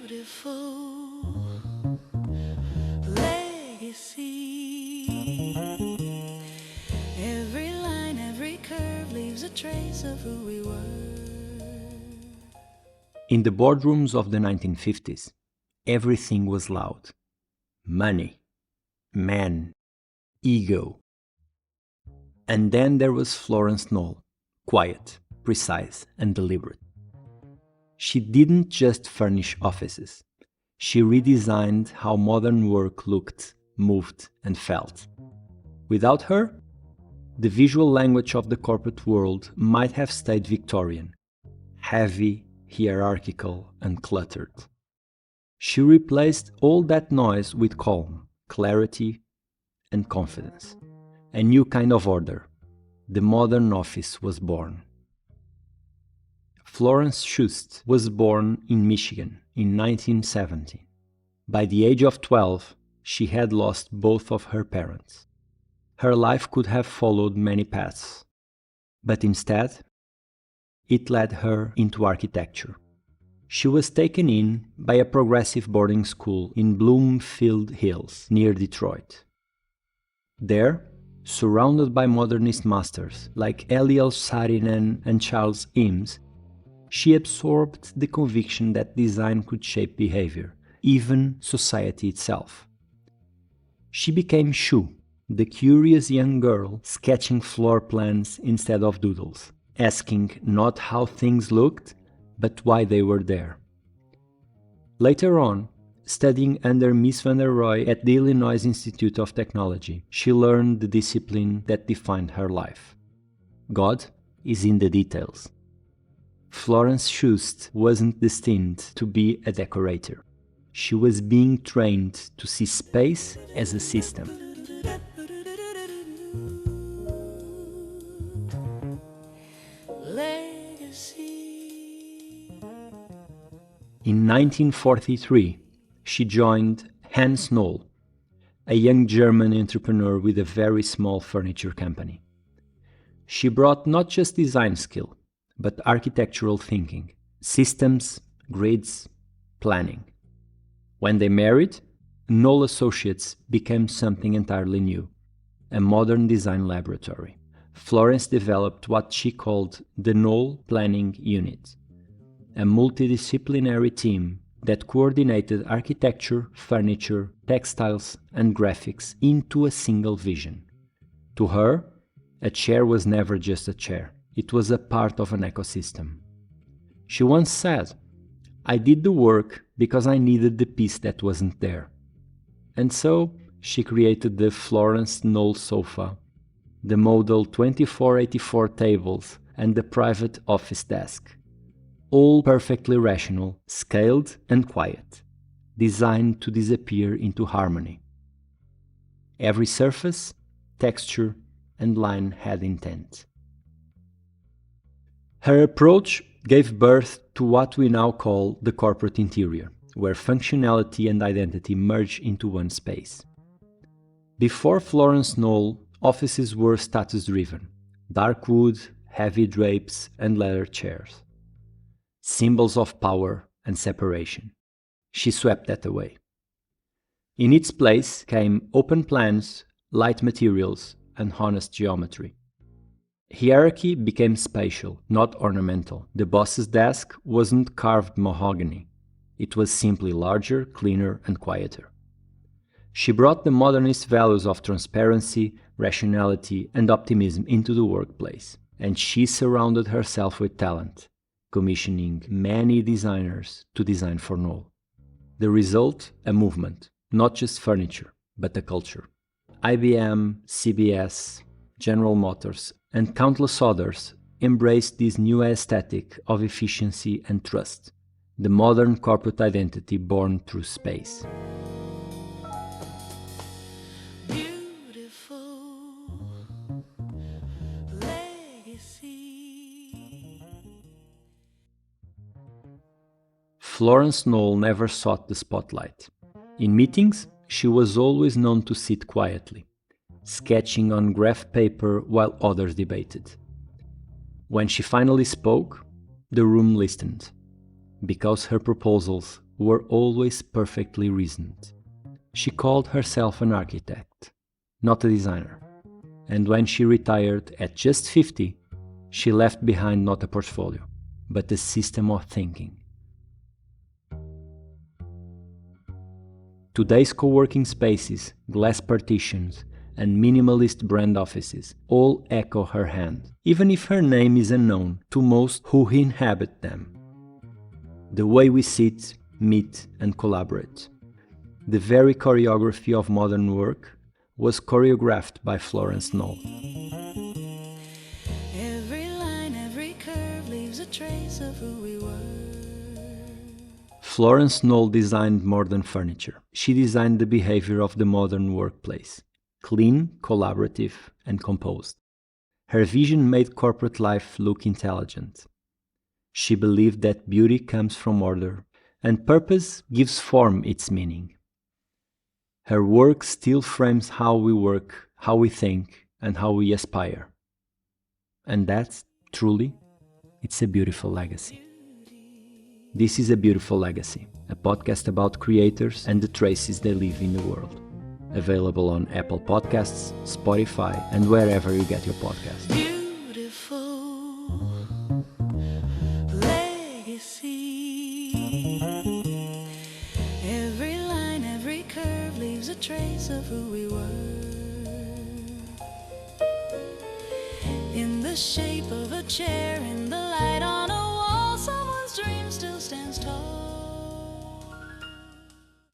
beautiful legacy. Every line, every curve leaves a trace of who we were. In the boardrooms of the 1950s, everything was loud. Money, men, ego. And then there was Florence Knoll, quiet, precise, and deliberate. She didn't just furnish offices. She redesigned how modern work looked, moved, and felt. Without her, the visual language of the corporate world might have stayed Victorian, heavy, hierarchical, and cluttered. She replaced all that noise with calm, clarity, and confidence. A new kind of order. The modern office was born. Florence Schust was born in Michigan in 1970. By the age of 12, she had lost both of her parents. Her life could have followed many paths, but instead, it led her into architecture. She was taken in by a progressive boarding school in Bloomfield Hills, near Detroit. There, surrounded by modernist masters like Eliel Saarinen and Charles Mies, she absorbed the conviction that design could shape behavior, even society itself. She became Shu, the curious young girl sketching floor plans instead of doodles, asking not how things looked, but why they were there. Later on, studying under Mies van der Rohe at the Illinois Institute of Technology, she learned the discipline that defined her life. God is in the details. Florence Schust wasn't destined to be a decorator. She was being trained to see space as a system. In 1943, she joined Hans Knoll, a young German entrepreneur with a very small furniture company. She brought not just design skill, but architectural thinking, systems, grids, planning. When they married, Knoll Associates became something entirely new, a modern design laboratory. Florence developed what she called the Knoll Planning Unit, a multidisciplinary team that coordinated architecture, furniture, textiles, and graphics into a single vision. To her, a chair was never just a chair. It was a part of an ecosystem. She once said, "I did the work because I needed the piece that wasn't there." And so she created the Florence Knoll sofa, the model 2484 tables, and the private office desk. All perfectly rational, scaled and quiet, designed to disappear into harmony. Every surface, texture, and line had intent. Her approach gave birth to what we now call the corporate interior, where functionality and identity merge into one space. Before Florence Knoll, offices were status-driven: dark wood, heavy drapes, and leather chairs. Symbols of power and separation. She swept that away. In its place came open plans, light materials, and honest geometry. Hierarchy became spatial, not ornamental. The boss's desk wasn't carved mahogany. It was simply larger, cleaner, and quieter. She brought the modernist values of transparency, rationality, and optimism into the workplace, and she surrounded herself with talent, commissioning many designers to design for Knoll. The result, a movement, not just furniture, but a culture. IBM, CBS, General Motors, and countless others embraced this new aesthetic of efficiency and trust, the modern corporate identity born through space. Florence Knoll never sought the spotlight. In meetings, she was always known to sit quietly, sketching on graph paper while others debated. When she finally spoke, the room listened, because her proposals were always perfectly reasoned. She called herself an architect, not a designer. And when she retired at just 50, she left behind not a portfolio, but a system of thinking. Today's co-working spaces, glass partitions, and minimalist brand offices all echo her hand, even if her name is unknown to most who inhabit them. The way we sit, meet, and collaborate. The very choreography of modern work was choreographed by Florence Knoll. Every line, every curve leaves a trace of who we were. Florence Knoll designed modern furniture. She designed the behavior of the modern workplace. Clean, collaborative, and composed. Her vision made corporate life look intelligent. She believed that beauty comes from order, and purpose gives form its meaning. Her work still frames how we work, how we think, and how we aspire. And that's, truly, it's a beautiful legacy. This is A Beautiful Legacy, a podcast about creators and the traces they leave in the world. Available on Apple Podcasts, Spotify, and wherever you get your podcasts. Beautiful legacy. Every line, every curve leaves a trace of who we were. In the shape of a chair